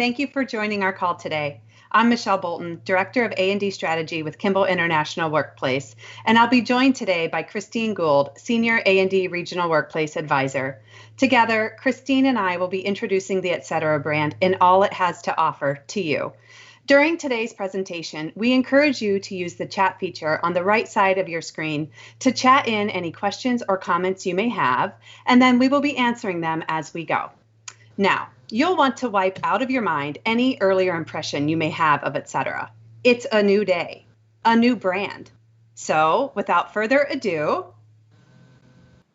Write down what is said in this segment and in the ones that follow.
thank you for joining our call today. I'm Michelle Bolton, Director of A&D Strategy with Kimball International Workplace, and I'll be joined today by Christine Gould, Senior A&D Regional Workplace Advisor. Together, Christine and I will be introducing the Etc. brand and all it has to offer to you. During today's presentation, we encourage you to use the chat feature on the right side of your screen to chat in any questions or comments you may have, and then we will be answering them as we go. Now, you'll want to wipe out of your mind any earlier impression you may have of Etc. It's a new day, a new brand. So, without further ado,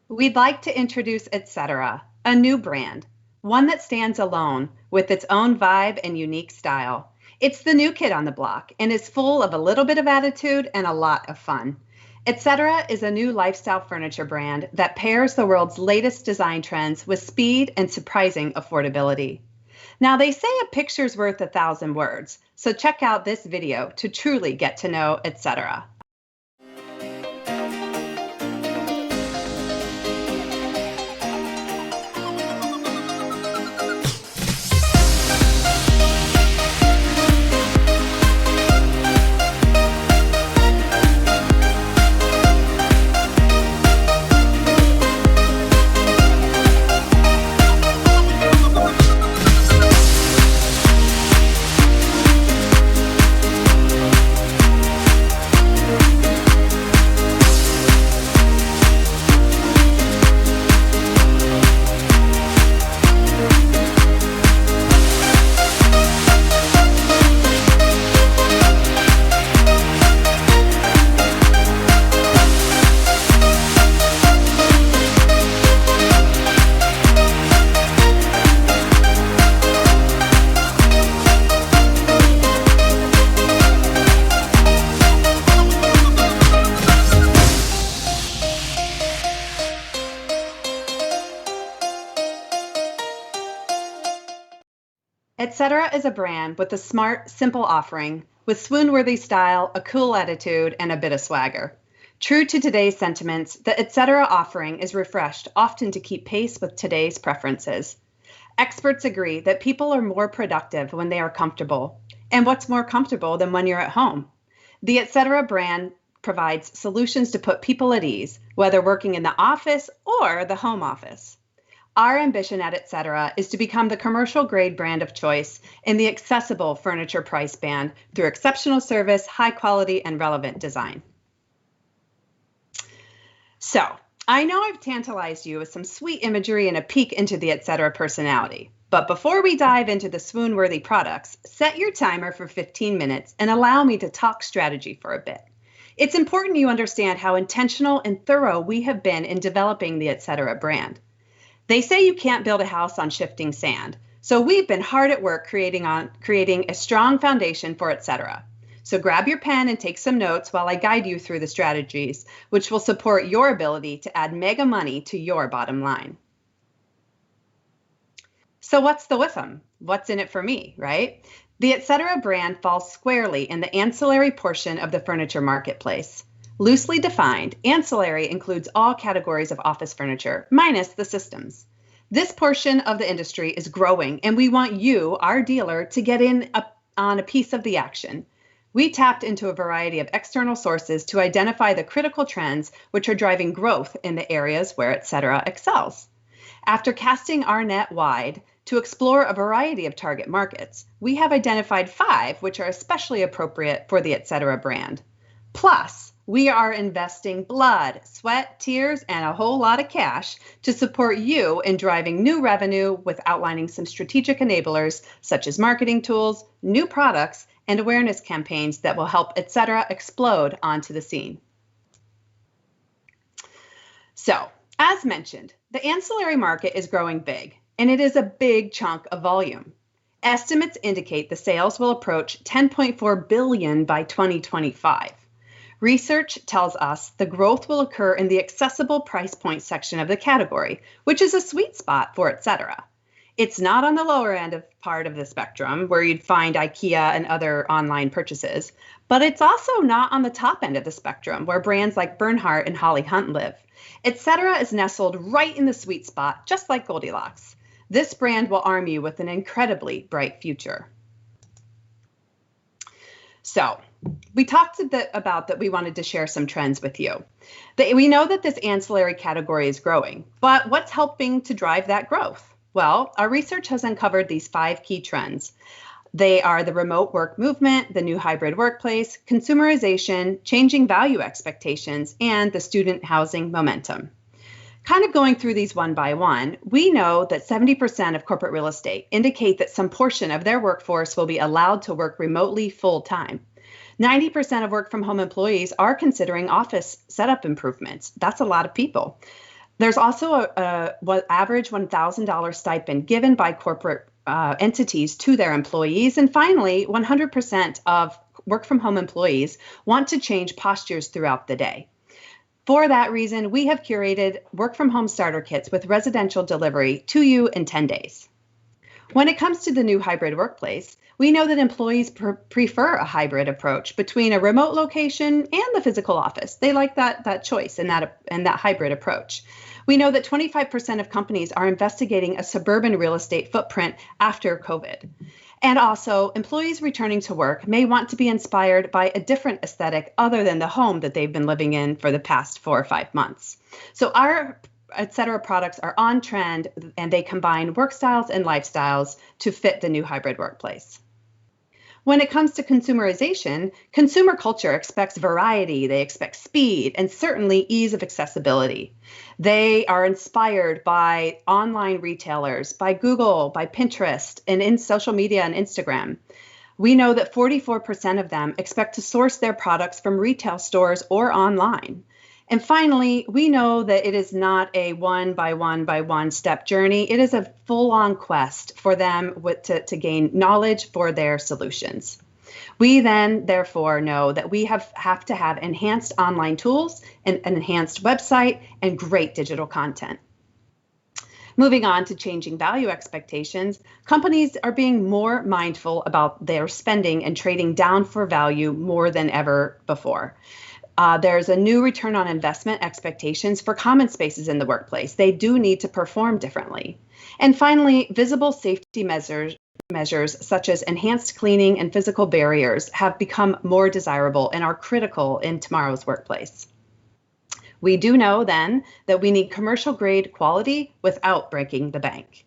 we'd like to introduce Etc., a new brand, one that stands alone with its own vibe and unique style. It's the new kid on the block and is full of a little bit of attitude and a lot of fun. Etc. is a new lifestyle furniture brand that pairs the world's latest design trends with speed and surprising affordability. Now, they say a picture's worth 1,000 words, so check out this video to truly get to know Etc. Etc. is a brand with a smart, simple offering, with swoon-worthy style, a cool attitude, and a bit of swagger. True to today's sentiments, the Etc. offering is refreshed often to keep pace with today's preferences. Experts agree that people are more productive when they are comfortable. And what's more comfortable than when you're at home? The Etc. brand provides solutions to put people at ease, whether working in the office or the home office. Our ambition at Etc. is to become the commercial grade brand of choice in the accessible furniture price band through exceptional service, high quality, and relevant design. So, I know I've tantalized you with some sweet imagery and a peek into the Etc. personality. But before we dive into the swoon-worthy products, set your timer for 15 minutes and allow me to talk strategy for a bit. It's important you understand how intentional and thorough we have been in developing the Etc. brand. They say you can't build a house on shifting sand, so we've been hard at work creating a strong foundation for Etc. So grab your pen and take some notes while I guide you through the strategies, which will support your ability to add mega money to your bottom line. So what's the WIFM? What's in it for me, right? The Etc. brand falls squarely in the ancillary portion of the furniture marketplace. Loosely defined, ancillary includes all categories of office furniture, minus the systems. This portion of the industry is growing, and we want you, our dealer, to get in on a piece of the action. We tapped into a variety of external sources to identify the critical trends which are driving growth in the areas where Etc. excels. After casting our net wide to explore a variety of target markets, we have identified 5 which are especially appropriate for the Etc. brand. Plus, we are investing blood, sweat, tears, and a whole lot of cash to support you in driving new revenue with outlining some strategic enablers such as marketing tools, new products, and awareness campaigns that will help Etc. explode onto the scene. So, as mentioned, the ancillary market is growing big, and it is a big chunk of volume. Estimates indicate the sales will approach $10.4 billion by 2025. Research tells us the growth will occur in the accessible price point section of the category, which is a sweet spot for Etc. It's not on the lower end of part of the spectrum where you'd find IKEA and other online purchases, but it's also not on the top end of the spectrum where brands like Bernhardt and Holly Hunt live. Etc. is nestled right in the sweet spot, just like Goldilocks. This brand will arm you with an incredibly bright future. So we talked a bit about that we wanted to share some trends with you. We know that this ancillary category is growing, but what's helping to drive that growth? Well, our research has uncovered these 5 key trends. They are the remote work movement, the new hybrid workplace, consumerization, changing value expectations, and the student housing momentum. Kind of going through these one by one, we know that 70% of corporate real estate indicate that some portion of their workforce will be allowed to work remotely full-time. 90% of work from home employees are considering office setup improvements. That's a lot of people. There's also a average $1,000 stipend given by corporate entities to their employees. And finally, 100% of work from home employees want to change postures throughout the day. For that reason, we have curated work from home starter kits with residential delivery to you in 10 days. When it comes to the new hybrid workplace, we know that employees prefer a hybrid approach between a remote location and the physical office. They like that choice and that hybrid approach. We know that 25% of companies are investigating a suburban real estate footprint after COVID. And also, employees returning to work may want to be inspired by a different aesthetic other than the home that they've been living in for the past 4 or 5 months. So our Etc. products are on trend, and they combine work styles and lifestyles to fit the new hybrid workplace. When it comes to consumerization, consumer culture expects variety, they expect speed, and certainly ease of accessibility. They are inspired by online retailers, by Google, by Pinterest, and in social media and Instagram. We know that 44% of them expect to source their products from retail stores or online. And finally, we know that it is not a one by one step journey. It is a full-on quest for them to gain knowledge for their solutions. We then, therefore, know that we have to have enhanced online tools, an enhanced website, and great digital content. Moving on to changing value expectations, companies are being more mindful about their spending and trading down for value more than ever before. There's a new return on investment expectations for common spaces in the workplace. They do need to perform differently. And finally, visible safety measures such as enhanced cleaning and physical barriers have become more desirable and are critical in tomorrow's workplace. We do know then that we need commercial grade quality without breaking the bank.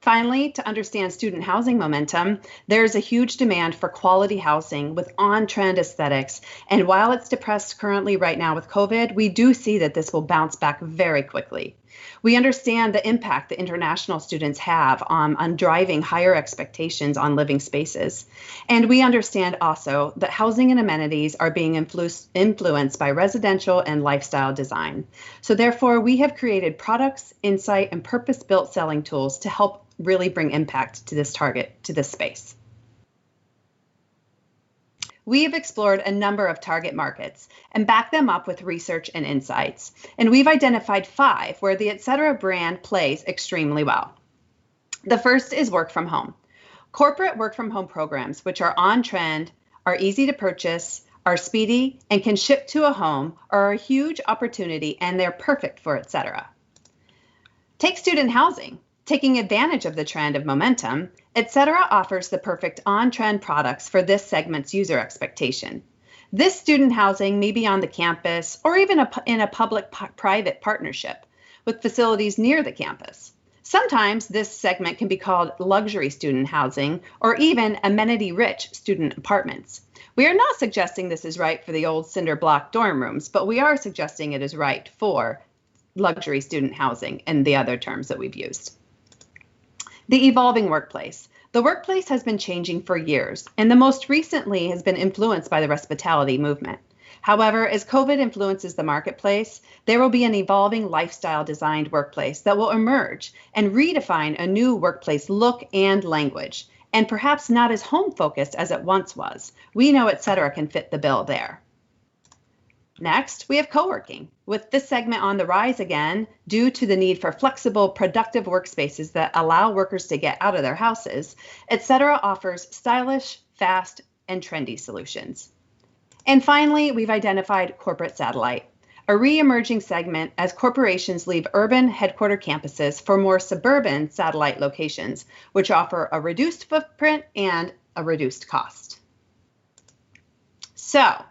Finally, to understand student housing momentum, there's a huge demand for quality housing with on-trend aesthetics. And while it's depressed currently right now with COVID, we do see that this will bounce back very quickly. We understand the impact that international students have on driving higher expectations on living spaces. And we understand also that housing and amenities are being influenced by residential and lifestyle design. So therefore, we have created products, insight, and purpose-built selling tools to help really bring impact to this target, to this space. We have explored a number of target markets and backed them up with research and insights. And we've identified 5 where the Etc. brand plays extremely well. The first is work from home. Corporate work from home programs, which are on trend, are easy to purchase, are speedy, and can ship to a home, are a huge opportunity, and they're perfect for Etc. Take student housing. Taking advantage of the trend of momentum, Etc. offers the perfect on-trend products for this segment's user expectation. This student housing may be on the campus or even in a public-private partnership with facilities near the campus. Sometimes this segment can be called luxury student housing or even amenity-rich student apartments. We are not suggesting this is right for the old cinder block dorm rooms, but we are suggesting it is right for luxury student housing and the other terms that we've used. The evolving workplace. The workplace has been changing for years, and the most recently has been influenced by the hospitality movement. However, as COVID influences the marketplace, there will be an evolving lifestyle designed workplace that will emerge and redefine a new workplace look and language, and perhaps not as home focused as it once was. We know Etc. can fit the bill there. Next, we have co-working, with this segment on the rise again due to the need for flexible, productive workspaces that allow workers to get out of their houses. Etc. offers stylish, fast, and trendy solutions. And finally, we've identified corporate satellite, a re-emerging segment as corporations leave urban headquarter campuses for more suburban satellite locations, which offer a reduced footprint and a reduced cost. So,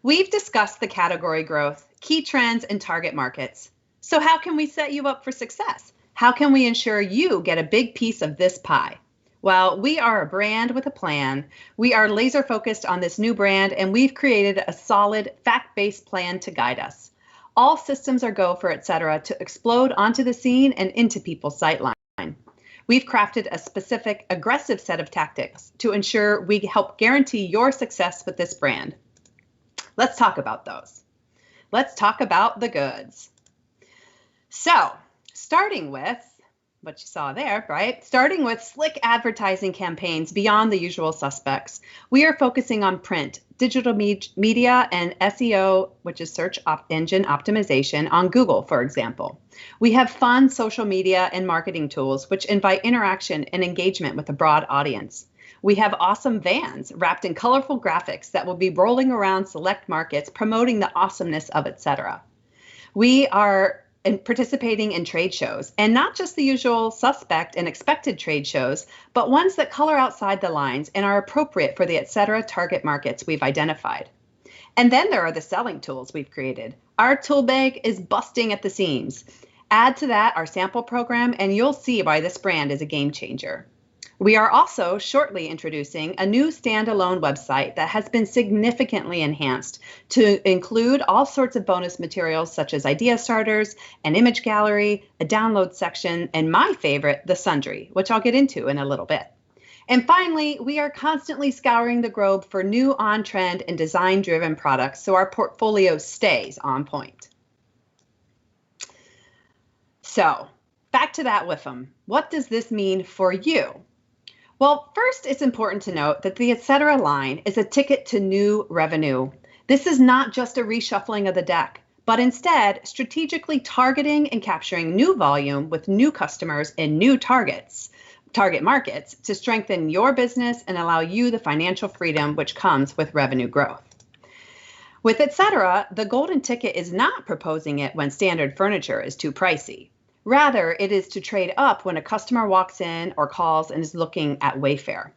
we've discussed the category growth, key trends, and target markets. So how can we set you up for success? How can we ensure you get a big piece of this pie? Well, we are a brand with a plan. We are laser focused on this new brand, and we've created a solid fact-based plan to guide us. All systems are go for etc. to explode onto the scene and into people's sightline. We've crafted a specific, aggressive set of tactics to ensure we help guarantee your success with this brand. Let's talk about those. Let's talk about the goods. So, starting with what you saw there, right? Starting with slick advertising campaigns beyond the usual suspects. We are focusing on print, digital media, and SEO, which is search engine optimization on Google, for example. We have fun social media and marketing tools, which invite interaction and engagement with a broad audience. We have awesome vans wrapped in colorful graphics that will be rolling around select markets, promoting the awesomeness of etc. We are participating in trade shows, and not just the usual suspect and expected trade shows, but ones that color outside the lines and are appropriate for the etc. target markets we've identified. And then there are the selling tools we've created. Our tool bag is busting at the seams. Add to that our sample program, and you'll see why this brand is a game changer. We are also shortly introducing a new standalone website that has been significantly enhanced to include all sorts of bonus materials such as idea starters, an image gallery, a download section, and my favorite, the sundry, which I'll get into in a little bit. And finally, we are constantly scouring the globe for new on-trend and design-driven products so our portfolio stays on point. So, back to that WIFM. What does this mean for you? Well, first, it's important to note that the etc. line is a ticket to new revenue. This is not just a reshuffling of the deck, but instead strategically targeting and capturing new volume with new customers and new target markets to strengthen your business and allow you the financial freedom which comes with revenue growth. With etc., the golden ticket is not proposing it when standard furniture is too pricey. Rather, it is to trade up when a customer walks in or calls and is looking at Wayfair.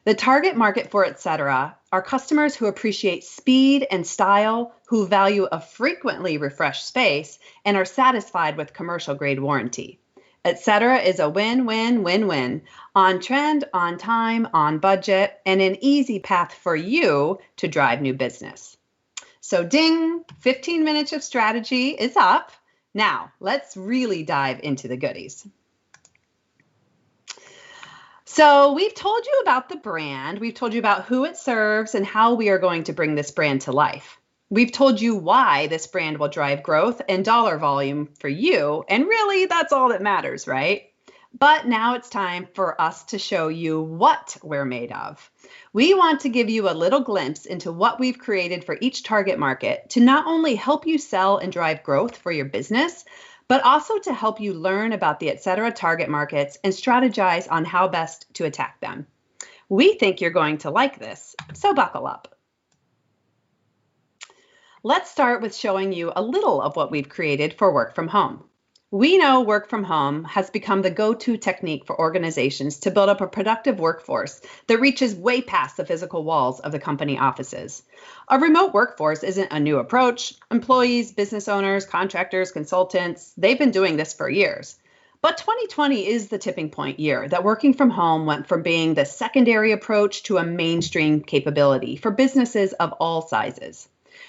The target market for etc. are customers who appreciate speed and style, who value a frequently refreshed space, and are satisfied with commercial grade warranty. Etc. is a win-win-win-win, on trend, on time, on budget, and an easy path for you to drive new business. So ding, 15 minutes of strategy is up. Now, let's really dive into the goodies. So we've told you about the brand, we've told you about who it serves and how we are going to bring this brand to life. We've told you why this brand will drive growth and dollar volume for you, and really that's all that matters, right? But now it's time for us to show you what we're made of. We want to give you a little glimpse into what we've created for each target market to not only help you sell and drive growth for your business, but also to help you learn about the etc. target markets and strategize on how best to attack them. We think you're going to like this, so buckle up. Let's start with showing you a little of what we've created for work from home. We know work from home has become the go-to technique for organizations to build up a productive workforce that reaches way past the physical walls of the company offices. A remote workforce isn't a new approach. Employees, business owners, contractors, consultants, they've been doing this for years. But 2020 is the tipping point year that working from home went from being the secondary approach to a mainstream capability for businesses of all sizes.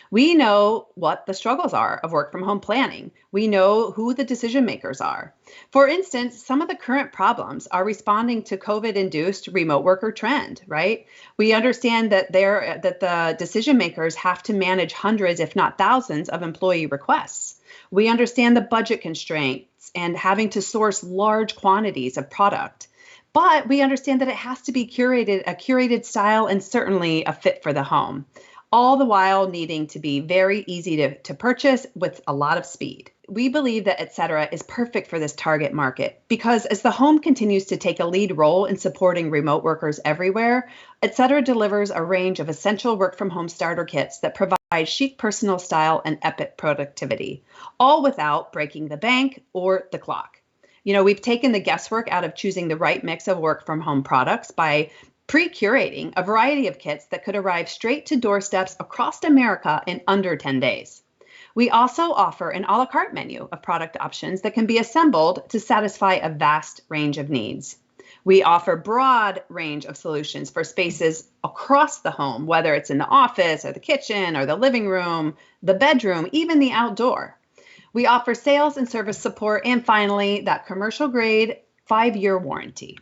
We know what the struggles are of work from home planning. We know who the decision makers are. For instance, some of the current problems are responding to COVID-induced remote worker trend, right? We understand that the decision makers have to manage hundreds, if not thousands, of employee requests. We understand the budget constraints and having to source large quantities of product. But we understand that it has to be a curated style and certainly a fit for the home, all the while needing to be very easy to purchase with a lot of speed. We believe that etc. is perfect for this target market because as the home continues to take a lead role in supporting remote workers everywhere, etc. delivers a range of essential work from home starter kits that provide chic personal style and epic productivity, all without breaking the bank or the clock. We've taken the guesswork out of choosing the right mix of work from home products by pre-curating a variety of kits that could arrive straight to doorsteps across America in under 10 days. We also offer an a la carte menu of product options that can be assembled to satisfy a vast range of needs. We offer broad range of solutions for spaces across the home, whether it's in the office or the kitchen or the living room, the bedroom, even the outdoor. We offer sales and service support, and finally, that commercial grade 5-year warranty.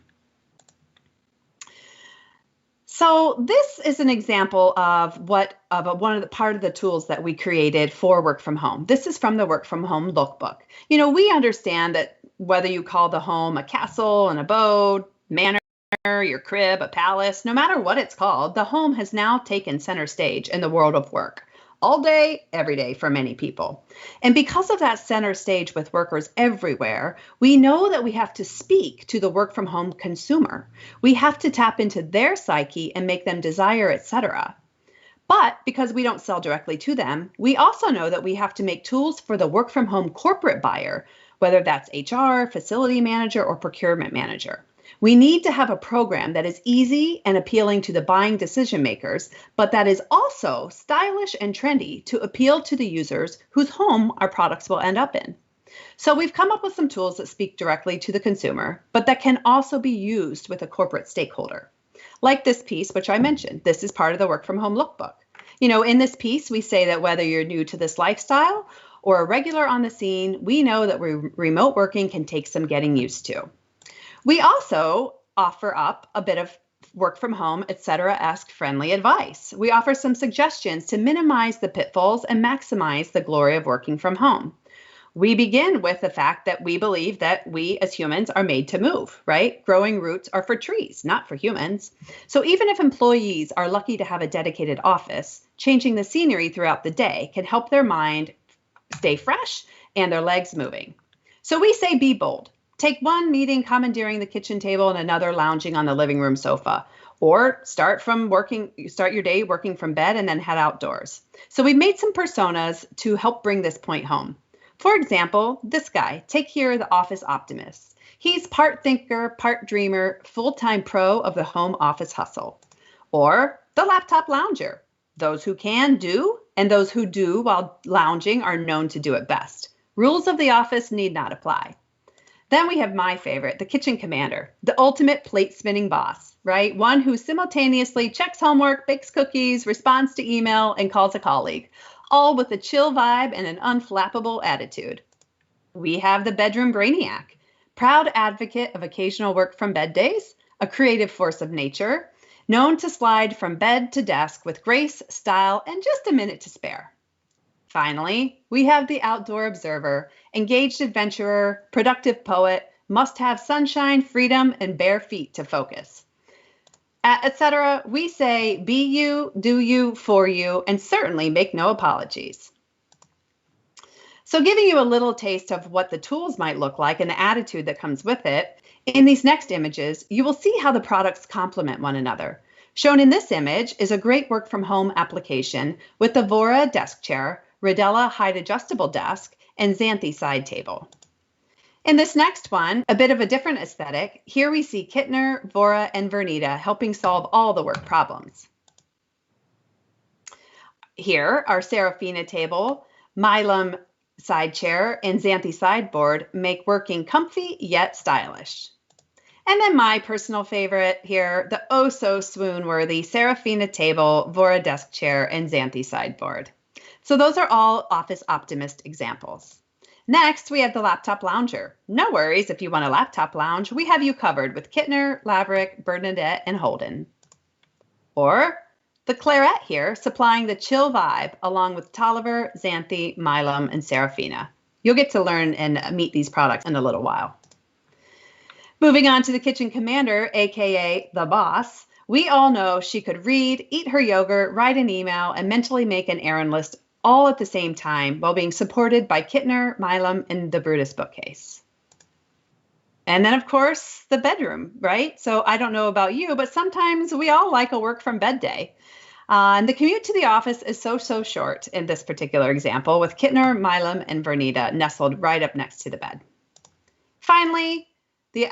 So this is an example of part of the tools that we created for work from home. This is from the Work from Home Lookbook. We understand that whether you call the home a castle, an abode, manor, your crib, a palace, no matter what it's called, the home has now taken center stage in the world of work. All day, every day for many people. And because of that center stage with workers everywhere, we know that we have to speak to the work from home consumer. We have to tap into their psyche and make them desire, etc. But because we don't sell directly to them, we also know that we have to make tools for the work from home corporate buyer, whether that's HR, facility manager, or procurement manager. We need to have a program that is easy and appealing to the buying decision makers, but that is also stylish and trendy to appeal to the users whose home our products will end up in. So we've come up with some tools that speak directly to the consumer, but that can also be used with a corporate stakeholder. Like this piece, which I mentioned, this is part of the Work from Home Lookbook. In this piece, we say that whether you're new to this lifestyle or a regular on the scene, we know that remote working can take some getting used to. We also offer up a bit of work from home, etc.-esque friendly advice. We offer some suggestions to minimize the pitfalls and maximize the glory of working from home. We begin with the fact that we believe that we as humans are made to move, right? Growing roots are for trees, not for humans. So even if employees are lucky to have a dedicated office, changing the scenery throughout the day can help their mind stay fresh and their legs moving. So we say be bold. Take one meeting commandeering the kitchen table and another lounging on the living room sofa. Or start your day working from bed and then head outdoors. So we've made some personas to help bring this point home. For example, this guy, take here the office optimist. He's part thinker, part dreamer, full-time pro of the home office hustle. Or the laptop lounger. Those who can do, and those who do while lounging are known to do it best. Rules of the office need not apply. Then we have my favorite, the kitchen commander, the ultimate plate spinning boss, right? One who simultaneously checks homework, bakes cookies, responds to email, and calls a colleague, all with a chill vibe and an unflappable attitude. We have the bedroom brainiac, proud advocate of occasional work from bed days, a creative force of nature, known to slide from bed to desk with grace, style, and just a minute to spare. Finally, we have the outdoor observer, engaged adventurer, productive poet, must have sunshine, freedom, and bare feet to focus. Etc. We say be you, do you, for you, and certainly make no apologies. So giving you a little taste of what the tools might look like and the attitude that comes with it, in these next images, you will see how the products complement one another. Shown in this image is a great work from home application with the Vora desk chair, Rodella height adjustable desk, and Xanthi side table. In this next one, a bit of a different aesthetic, here we see Kittner, Vora, and Vernita helping solve all the work problems. Here, our Serafina table, Milam side chair, and Xanthi sideboard make working comfy yet stylish. And then my personal favorite here, the oh-so-swoon-worthy Serafina table, Vora desk chair, and Xanthi sideboard. So those are all Office Optimist examples. Next, we have the laptop lounger. No worries if you want a laptop lounge, we have you covered with Kittner, Laverick, Bernadette, and Holden. Or the Claret here, supplying the chill vibe along with Tolliver, Xanthi, Milam, and Serafina. You'll get to learn and meet these products in a little while. Moving on to the kitchen commander, aka the boss, we all know she could read, eat her yogurt, write an email, and mentally make an errand list all at the same time while being supported by Kittner, Milam, and the Brutus bookcase. And then, of course, the bedroom, right? So I don't know about you, but sometimes we all like a work from bed day. And the commute to the office is so short in this particular example, with Kittner, Milam, and Vernita nestled right up next to the bed. Finally, the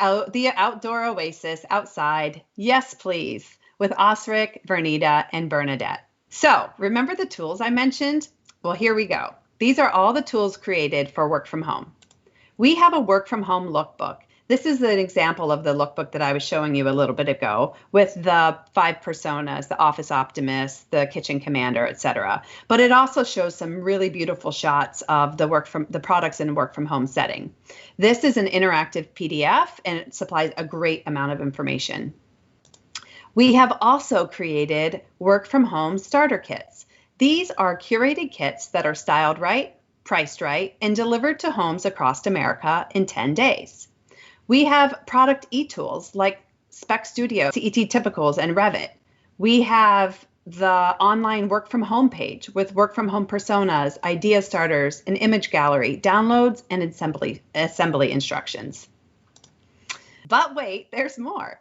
outdoor oasis outside, yes please, with Osric, Vernita, and Bernadette. So remember the tools I mentioned? Well, here we go. These are all the tools created for work from home. We have a work from home lookbook. This is an example of the lookbook that I was showing you a little bit ago with the 5 personas, the office optimist, the kitchen commander, etc. But it also shows some really beautiful shots of the products in a work from home setting. This is an interactive PDF and it supplies a great amount of information. We have also created work from home starter kits. These are curated kits that are styled right, priced right, and delivered to homes across America in 10 days. We have product e-tools like Spec Studio, CET Typicals, and Revit. We have the online work from home page with work from home personas, idea starters, an image gallery, downloads, and assembly instructions. But wait, there's more.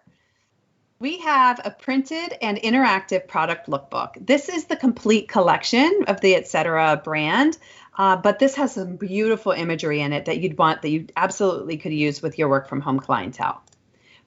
We have a printed and interactive product lookbook. This is the complete collection of the Etc. brand, but this has some beautiful imagery in it that you absolutely could use with your work from home clientele.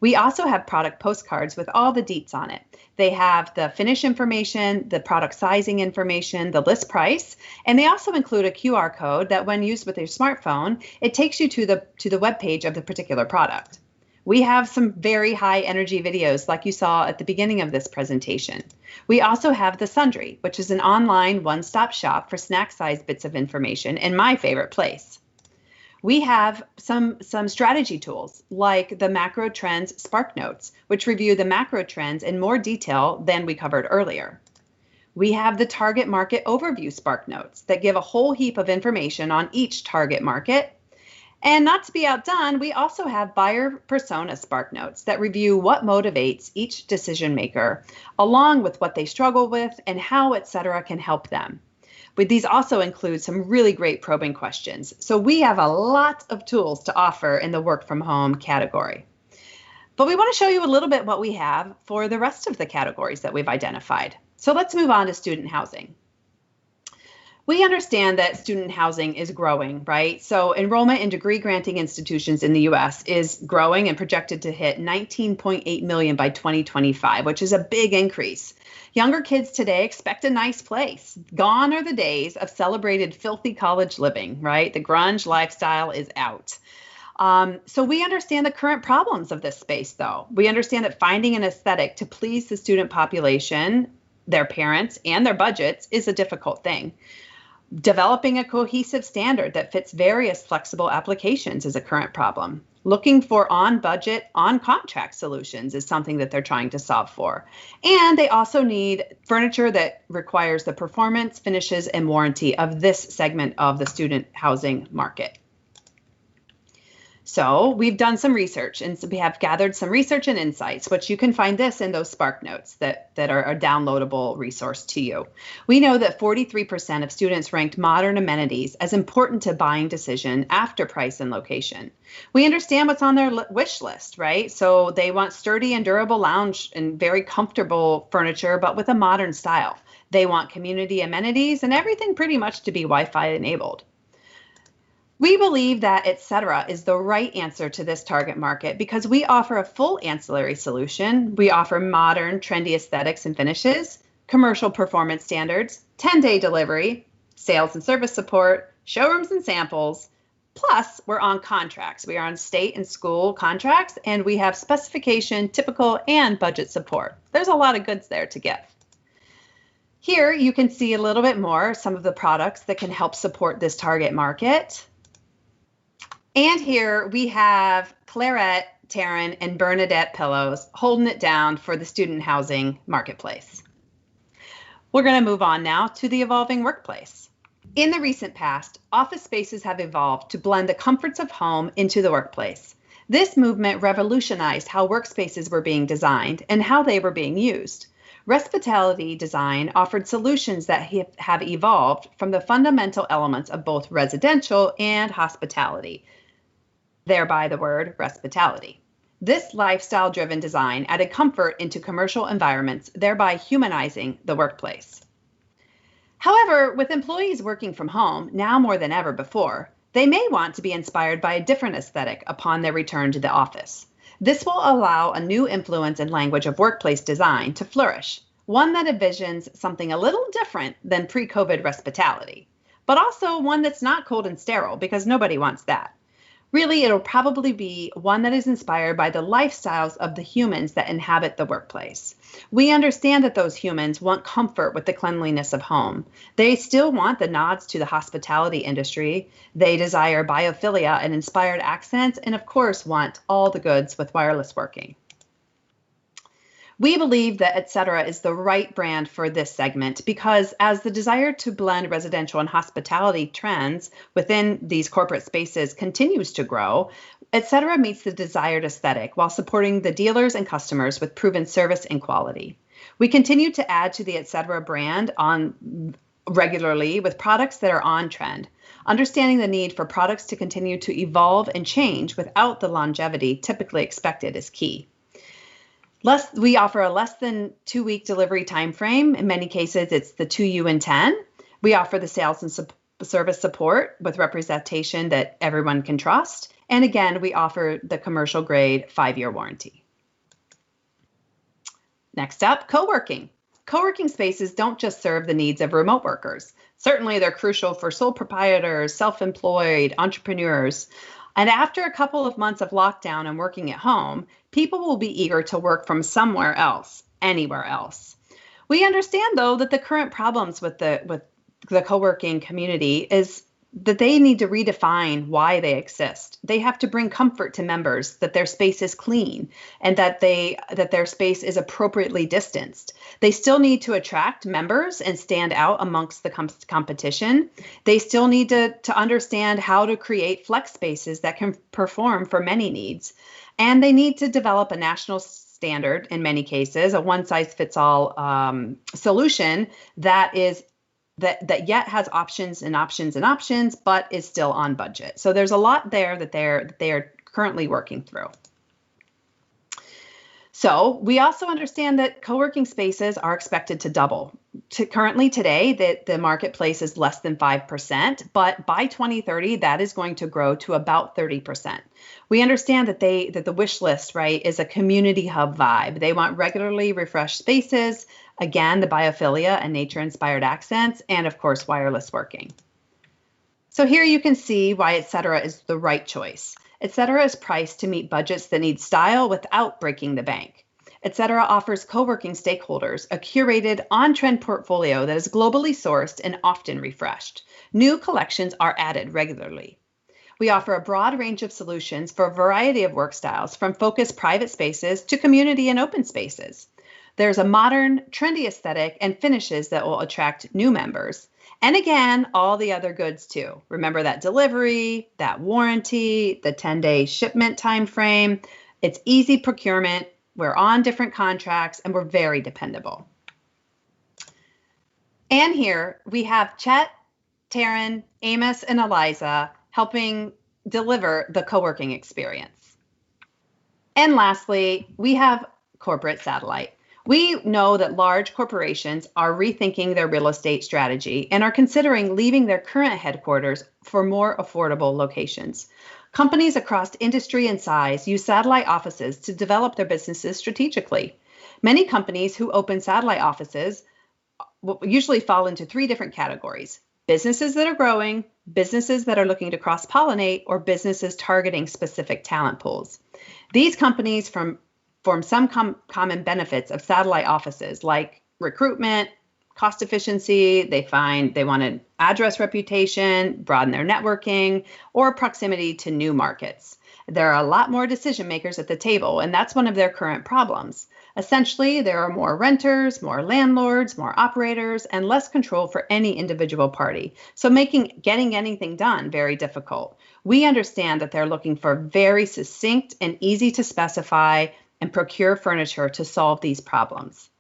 We also have product postcards with all the deets on it. They have the finish information, the product sizing information, the list price, and they also include a QR code that when used with your smartphone, it takes you to the web page of the particular product. We have some very high energy videos like you saw at the beginning of this presentation. We also have the Sundry, which is an online one-stop shop for snack-sized bits of information and my favorite place. We have some strategy tools like the Macro Trends Spark Notes, which review the macro trends in more detail than we covered earlier. We have the Target Market Overview Spark Notes that give a whole heap of information on each target market. And not to be outdone, we also have buyer persona Spark Notes that review what motivates each decision maker, along with what they struggle with and how Etc. can help them. But these also include some really great probing questions. So we have a lot of tools to offer in the work from home category. But we want to show you a little bit what we have for the rest of the categories that we've identified. So let's move on to student housing. We understand that student housing is growing, right? So enrollment in degree granting institutions in the US is growing and projected to hit 19.8 million by 2025, which is a big increase. Younger kids today expect a nice place. Gone are the days of celebrated filthy college living, right? The grunge lifestyle is out. So we understand the current problems of this space, though. We understand that finding an aesthetic to please the student population, their parents, and their budgets is a difficult thing. Developing a cohesive standard that fits various flexible applications is a current problem. Looking for on-budget, on-contract solutions is something that they're trying to solve for. And they also need furniture that requires the performance, finishes, and warranty of this segment of the student housing market. So we've done some research, and so we have gathered some research and insights, which you can find this in those Spark Notes that are a downloadable resource to you. We know that 43% of students ranked modern amenities as important to buying decision after price and location. We understand what's on their wish list, right? So they want sturdy and durable lounge and very comfortable furniture, but with a modern style. They want community amenities and everything pretty much to be Wi-Fi enabled. We believe that Etc. is the right answer to this target market because we offer a full ancillary solution. We offer modern, trendy aesthetics and finishes, commercial performance standards, 10-day delivery, sales and service support, showrooms and samples. Plus, we're on contracts. We are on state and school contracts, and we have specification, typical, and budget support. There's a lot of goods there to give. Here, you can see a little bit more some of the products that can help support this target market. And here we have Claret, Taryn, and Bernadette pillows holding it down for the student housing marketplace. We're going to move on now to the evolving workplace. In the recent past, office spaces have evolved to blend the comforts of home into the workplace. This movement revolutionized how workspaces were being designed and how they were being used. Respitality design offered solutions that have evolved from the fundamental elements of both residential and hospitality, thereby the word respitality. This lifestyle-driven design added comfort into commercial environments, thereby humanizing the workplace. However, with employees working from home, now more than ever before, they may want to be inspired by a different aesthetic upon their return to the office. This will allow a new influence and language of workplace design to flourish, one that envisions something a little different than pre-COVID hospitality, but also one that's not cold and sterile because nobody wants that. Really, it'll probably be one that is inspired by the lifestyles of the humans that inhabit the workplace. We understand that those humans want comfort with the cleanliness of home. They still want the nods to the hospitality industry. They desire biophilia and inspired accents, and of course want all the goods with wireless working. We believe that Etc. is the right brand for this segment because as the desire to blend residential and hospitality trends within these corporate spaces continues to grow, Etc. meets the desired aesthetic while supporting the dealers and customers with proven service and quality. We continue to add to the Etc. brand on regularly with products that are on trend. Understanding the need for products to continue to evolve and change without the longevity typically expected is key. We offer a less than 2-week delivery time frame. In many cases, it's the 2U and 10. We offer the sales and service support with representation that everyone can trust. And again, we offer the commercial grade 5-year warranty. Next up, co-working. Co-working spaces don't just serve the needs of remote workers. Certainly, they're crucial for sole proprietors, self-employed, entrepreneurs. And after a couple of months of lockdown and working at home, people will be eager to work from somewhere else, anywhere else. We understand, though, that the current problems with the co-working community is that they need to redefine why they exist. They have to bring comfort to members that their space is clean and that their space is appropriately distanced. They still need to attract members and stand out amongst the competition. They still need to understand how to create flex spaces that can perform for many needs. And they need to develop a national standard, in many cases, a one-size-fits-all solution that yet has options and options and options, but is still on budget. So there's a lot there that they are currently working through. So we also understand that co-working spaces are expected to double. Currently today, the marketplace is less than 5%, but by 2030, that is going to grow to about 30%. We understand that the wish list, right, is a community hub vibe. They want regularly refreshed spaces, again, the biophilia and nature-inspired accents, and of course, wireless working. So here you can see why Etc. is the right choice. Etc. is priced to meet budgets that need style without breaking the bank. Etc. offers co-working stakeholders a curated, on-trend portfolio that is globally sourced and often refreshed. New collections are added regularly. We offer a broad range of solutions for a variety of work styles, from focused private spaces to community and open spaces. There's a modern, trendy aesthetic and finishes that will attract new members. And again, all the other goods too. Remember that delivery, that warranty, the 10-day shipment time frame. It's easy procurement. We're on different contracts and we're very dependable. And here we have Chet, Taryn, Amos, and Eliza helping deliver the co-working experience. And lastly, we have corporate satellite. We know that large corporations are rethinking their real estate strategy and are considering leaving their current headquarters for more affordable locations. Companies across industry and size use satellite offices to develop their businesses strategically. Many companies who open satellite offices usually fall into 3 different categories: businesses that are growing, businesses that are looking to cross-pollinate, or businesses targeting specific talent pools. These companies form some common benefits of satellite offices, like recruitment, cost efficiency. They want an address reputation, broaden their networking, or proximity to new markets. There are a lot more decision makers at the table, and that's one of their current problems. Essentially, there are more renters, more landlords, more operators, and less control for any individual party. So getting anything done very difficult. We understand that they're looking for very succinct and easy to specify and procure furniture to solve these problems.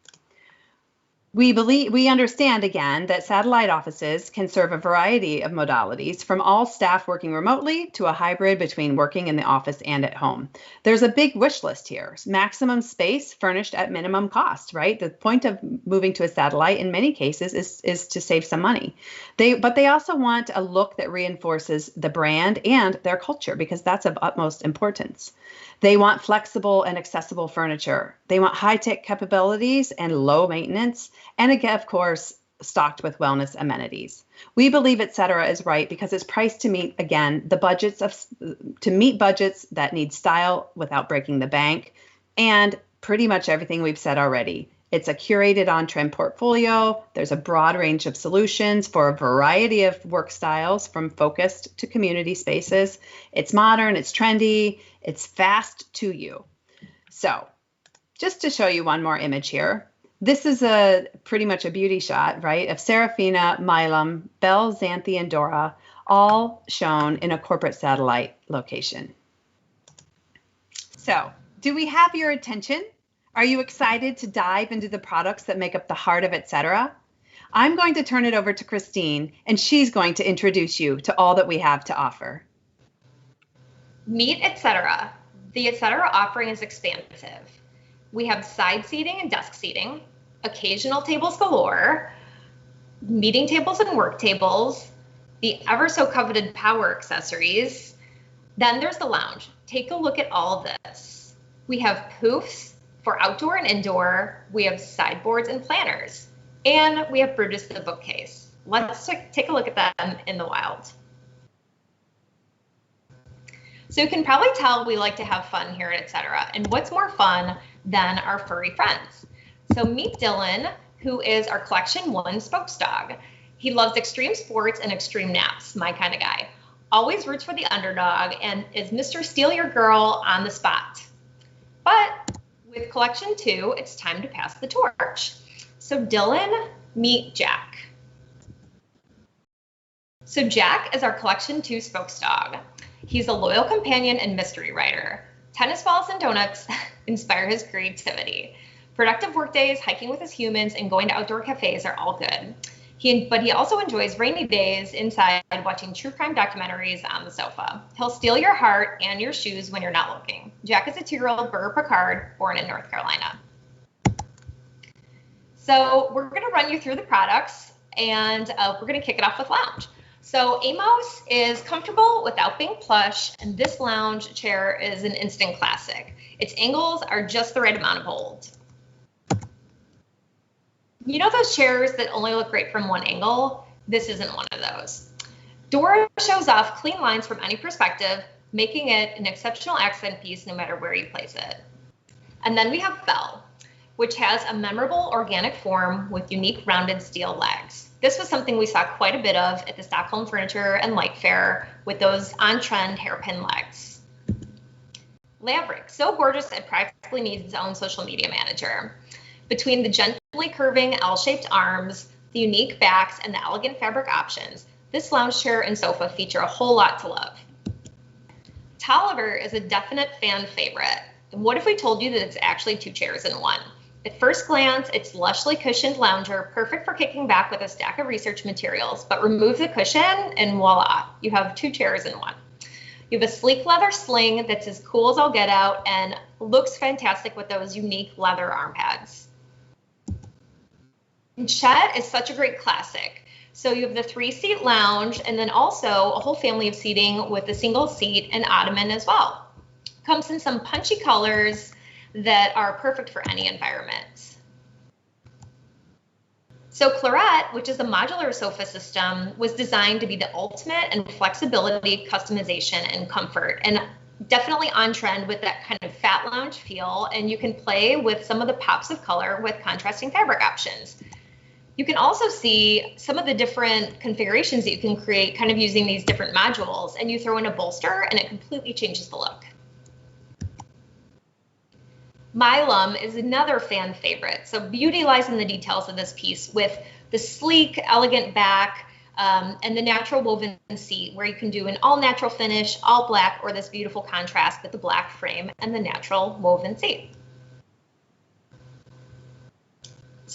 We understand again that satellite offices can serve a variety of modalities, from all staff working remotely to a hybrid between working in the office and at home. There's a big wish list here. Maximum space furnished at minimum cost, right? The point of moving to a satellite in many cases is to save some money. But they also want a look that reinforces the brand and their culture, because that's of utmost importance. They want flexible and accessible furniture. They want high-tech capabilities and low maintenance, and again, of course, stocked with wellness amenities. We believe Etc. is right because it's priced to meet, again, budgets that need style without breaking the bank, and pretty much everything we've said already. It's a curated on-trend portfolio. There's a broad range of solutions for a variety of work styles, from focused to community spaces. It's modern, it's trendy, it's fast to you. So just to show you one more image here, this is pretty much a beauty shot, right, of Serafina, Milam, Belle, Xanthi, and Dora, all shown in a corporate satellite location. So, do we have your attention? Are you excited to dive into the products that make up the heart of Etc.? I'm going to turn it over to Christine, and she's going to introduce you to all that we have to offer. Meet Etc. The Etc. offering is expansive. We have side seating and desk seating, occasional tables galore, meeting tables and work tables, the ever so coveted power accessories. Then there's the lounge. Take a look at all of this. We have poofs for outdoor and indoor. We have sideboards and planners, and we have Brutus the bookcase. Let's take a look at them in the wild. So you can probably tell we like to have fun here at Etc. And what's more fun than our furry friends? So meet Dylan, who is our Collection 1 spokes dog. He loves extreme sports and extreme naps, my kind of guy. Always roots for the underdog and is Mr. Steal Your Girl on the spot. But with Collection 2, it's time to pass the torch. So Dylan, meet Jack. So Jack is our Collection 2 spokes dog. He's a loyal companion and mystery writer. Tennis balls and donuts inspire his creativity. Productive work days, hiking with his humans, and going to outdoor cafes are all good. But he also enjoys rainy days inside watching true crime documentaries on the sofa. He'll steal your heart and your shoes when you're not looking. Jack is a 2-year-old Burger Picard born in North Carolina. So we're going to run you through the products, and we're going to kick it off with lounge. So Amos is comfortable without being plush, and this lounge chair is an instant classic. Its angles are just the right amount of bold. You know those chairs that only look great from one angle? This isn't one of those. Dora shows off clean lines from any perspective, making it an exceptional accent piece no matter where you place it. And then we have Belle, which has a memorable organic form with unique rounded steel legs. This was something we saw quite a bit of at the Stockholm Furniture and Light Fair with those on-trend hairpin legs. Laverick, so gorgeous it practically needs its own social media manager. Between the gently curving L-shaped arms, the unique backs, and the elegant fabric options, this lounge chair and sofa feature a whole lot to love. Tolliver is a definite fan favorite. And what if we told you that it's actually 2 chairs in one? At first glance, it's lushly cushioned lounger, perfect for kicking back with a stack of research materials, but remove the cushion and voila, you have 2 chairs in one. You have a sleek leather sling that's as cool as all get out and looks fantastic with those unique leather arm pads. And Chet is such a great classic. So you have the 3-seat lounge and then also a whole family of seating with a single seat and ottoman as well. Comes in some punchy colors that are perfect for any environment. So Claret, which is a modular sofa system, was designed to be the ultimate in flexibility, customization, and comfort, and definitely on trend with that kind of fat lounge feel, and you can play with some of the pops of color with contrasting fabric options. You can also see some of the different configurations that you can create kind of using these different modules, and you throw in a bolster and it completely changes the look. Milam is another fan favorite. So beauty lies in the details of this piece with the sleek, elegant back and the natural woven seat where you can do an all natural finish, all black, or this beautiful contrast with the black frame and the natural woven seat.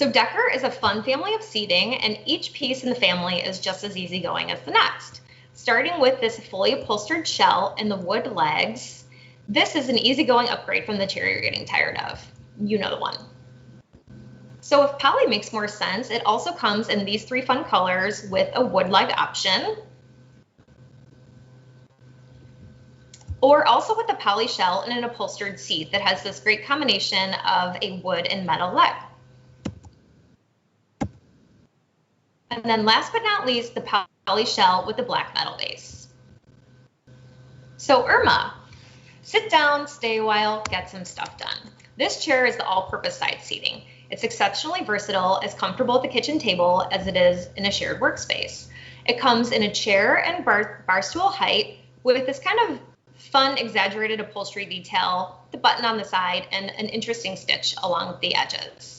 So Decker is a fun family of seating, and each piece in the family is just as easygoing as the next. Starting with this fully upholstered shell and the wood legs, this is an easygoing upgrade from the chair you're getting tired of. You know the one. So if poly makes more sense, it also comes in these 3 fun colors with a wood leg option, or also with a poly shell and an upholstered seat that has this great combination of a wood and metal leg. And then last but not least, the poly shell with the black metal base. So Irma, sit down, stay a while, get some stuff done. This chair is the all-purpose side seating. It's exceptionally versatile, as comfortable at the kitchen table as it is in a shared workspace. It comes in a chair and bar stool height with this kind of fun, exaggerated upholstery detail, the button on the side, and an interesting stitch along the edges.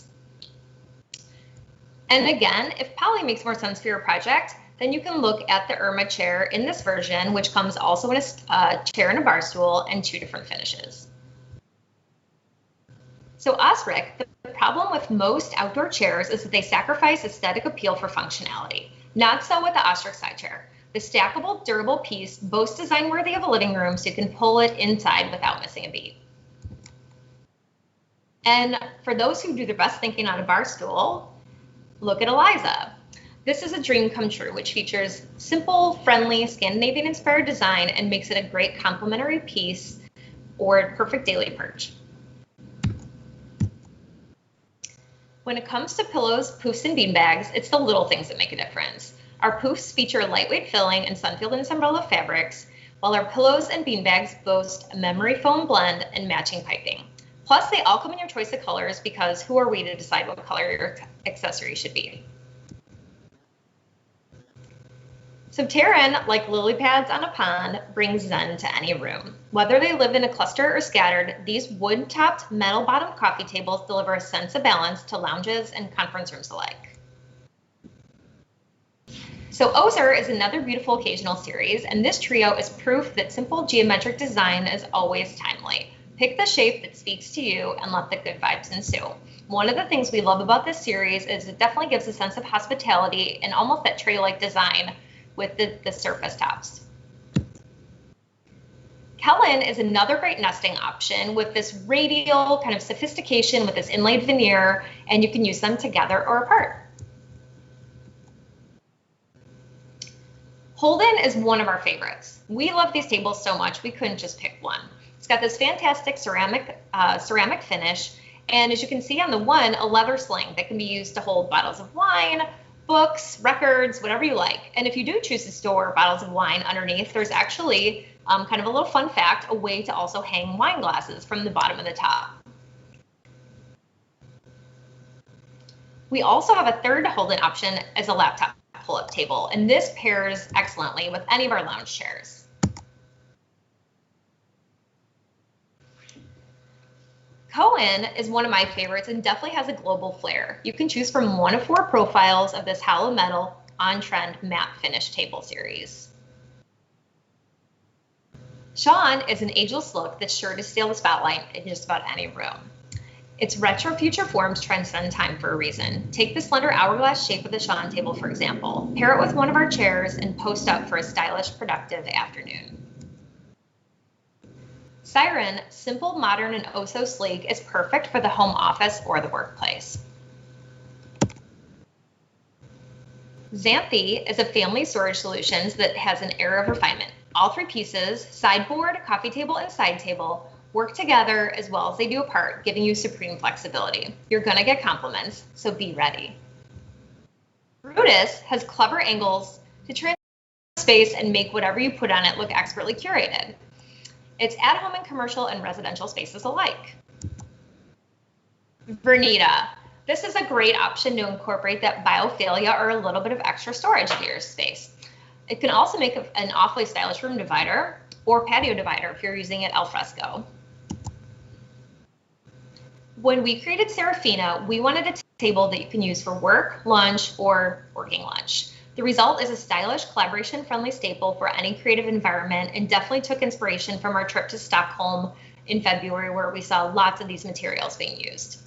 And again, if poly makes more sense for your project, then you can look at the Irma chair in this version, which comes also in a chair and a bar stool and 2 different finishes. So Osric, the problem with most outdoor chairs is that they sacrifice aesthetic appeal for functionality. Not so with the Osric side chair. The stackable, durable piece boasts design worthy of a living room, so you can pull it inside without missing a beat. And for those who do their best thinking on a bar stool, look at Eliza. This is a dream come true, which features simple, friendly, Scandinavian-inspired design and makes it a great complementary piece or a perfect daily perch. When it comes to pillows, poofs, and beanbags, it's the little things that make a difference. Our poofs feature lightweight filling and Sunfield and Sunbrella fabrics, while our pillows and beanbags boast a memory foam blend and matching piping. Plus, they all come in your choice of colors because who are we to decide what color your accessory should be? So Terran, like lily pads on a pond, brings zen to any room. Whether they live in a cluster or scattered, these wood-topped, metal-bottomed coffee tables deliver a sense of balance to lounges and conference rooms alike. So Ozer is another beautiful occasional series, and this trio is proof that simple geometric design is always timely. Pick the shape that speaks to you and let the good vibes ensue. One of the things we love about this series is it definitely gives a sense of hospitality and almost that tray-like design with the surface tops. Kellen is another great nesting option with this radial kind of sophistication with this inlaid veneer, and you can use them together or apart. Holden is one of our favorites. We love these tables so much we couldn't just pick one. It's got this fantastic ceramic finish, and as you can see on the one, a leather sling that can be used to hold bottles of wine, books, records, whatever you like. And if you do choose to store bottles of wine underneath, there's actually kind of a little fun fact, a way to also hang wine glasses from the bottom and the top. We also have a third Holden option as a laptop pull-up table, and this pairs excellently with any of our lounge chairs. Cohen is one of my favorites and definitely has a global flair. You can choose from one of 4 profiles of this hollow metal on-trend matte finish table series. Sean is an ageless look that's sure to steal the spotlight in just about any room. Its retro future forms transcend time for a reason. Take the slender hourglass shape of the Sean table, for example. Pair it with one of our chairs and post up for a stylish, productive afternoon. Siren, simple, modern, and oh so sleek, is perfect for the home office or the workplace. Xanthi is a family storage solutions that has an air of refinement. All 3 pieces, sideboard, coffee table, and side table, work together as well as they do apart, giving you supreme flexibility. You're gonna get compliments, so be ready. Brutus has clever angles to transform space and make whatever you put on it look expertly curated. It's at home in commercial and residential spaces alike. Vernita. This is a great option to incorporate that biophilia or a little bit of extra storage into your space. It can also make an awfully stylish room divider or patio divider if you're using it al fresco. When we created Serafina, we wanted a table that you can use for work, lunch, or working lunch. The result is a stylish, collaboration-friendly staple for any creative environment, and definitely took inspiration from our trip to Stockholm in February, where we saw lots of these materials being used.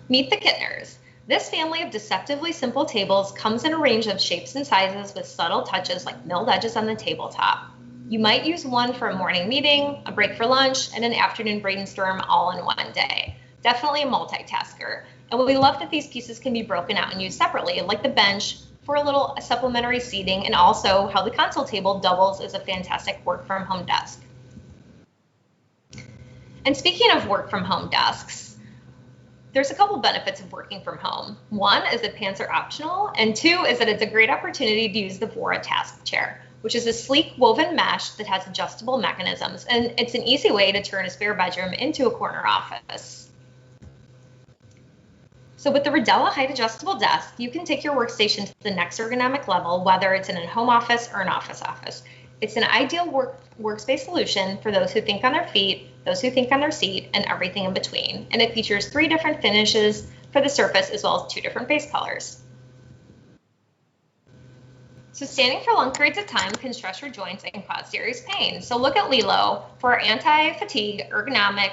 Meet the Kittners. This family of deceptively simple tables comes in a range of shapes and sizes with subtle touches like milled edges on the tabletop. You might use one for a morning meeting, a break for lunch, and an afternoon brainstorm all in one day. Definitely a multitasker. And we love that these pieces can be broken out and used separately, like the bench for a little supplementary seating, and also how the console table doubles as a fantastic work from home desk. And speaking of work from home desks, there's a couple benefits of working from home. One is that pants are optional, and two is that it's a great opportunity to use the Vora Task Chair, which is a sleek woven mesh that has adjustable mechanisms, and it's an easy way to turn a spare bedroom into a corner office. So with the Riddella height adjustable desk, you can take your workstation to the next ergonomic level, whether it's in a home office or an office. It's an ideal workspace solution for those who think on their feet, those who think on their seat, and everything in between. And it features 3 different finishes for the surface as well as 2 different base colors. So standing for long periods of time can stress your joints and cause serious pain. So look at Lilo for our anti-fatigue ergonomic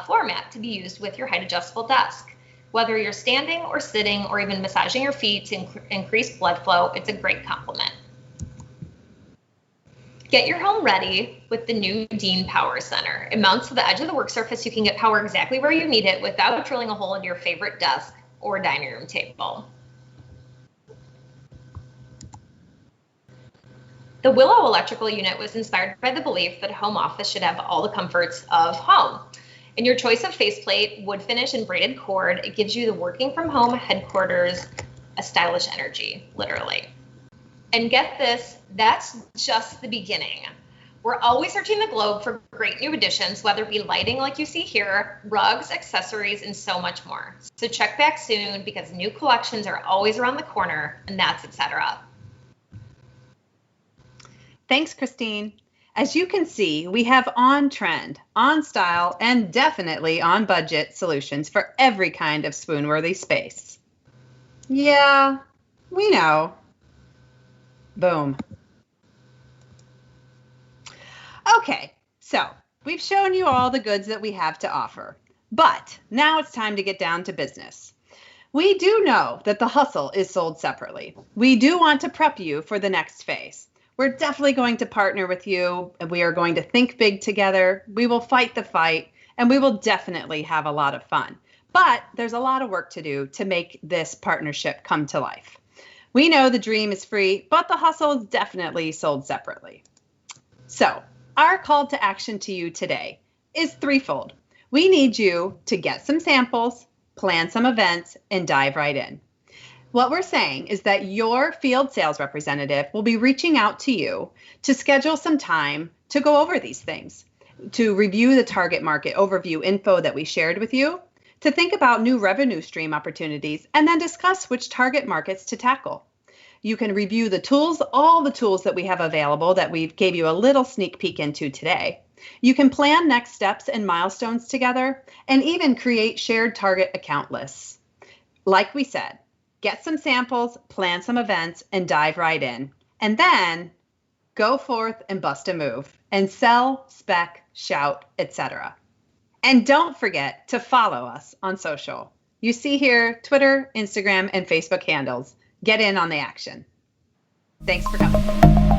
floor mat to be used with your height adjustable desk. Whether you're standing or sitting or even massaging your feet to increase blood flow, it's a great complement. Get your home ready with the new Dean Power Center. It mounts to the edge of the work surface. You can get power exactly where you need it without drilling a hole into your favorite desk or dining room table. The Willow electrical unit was inspired by the belief that a home office should have all the comforts of home. In your choice of faceplate, wood finish, and braided cord, it gives you the working from home headquarters a stylish energy, literally. And get this, that's just the beginning. We're always searching the globe for great new additions, whether it be lighting like you see here, rugs, accessories, and so much more. So check back soon because new collections are always around the corner, and that's etc. Thanks, Christine. As you can see, we have on-trend, on-style, and definitely on-budget solutions for every kind of spoon-worthy space. Yeah, we know. Boom. Okay, so we've shown you all the goods that we have to offer, but now it's time to get down to business. We do know that the hustle is sold separately. We do want to prep you for the next phase. We're definitely going to partner with you, and we are going to think big together. We will fight the fight, and we will definitely have a lot of fun. But there's a lot of work to do to make this partnership come to life. We know the dream is free, but the hustle is definitely sold separately. So our call to action to you today is threefold. We need you to get some samples, plan some events, and dive right in. What we're saying is that your field sales representative will be reaching out to you to schedule some time to go over these things, to review the target market overview info that we shared with you, to think about new revenue stream opportunities, and then discuss which target markets to tackle. You can review the tools, all the tools that we have available that we gave you a little sneak peek into today. You can plan next steps and milestones together, and even create shared target account lists. Like we said, get some samples, plan some events, and dive right in. And then go forth and bust a move and sell, spec, shout, etc. And don't forget to follow us on social. You see here Twitter, Instagram, and Facebook handles. Get in on the action. Thanks for coming.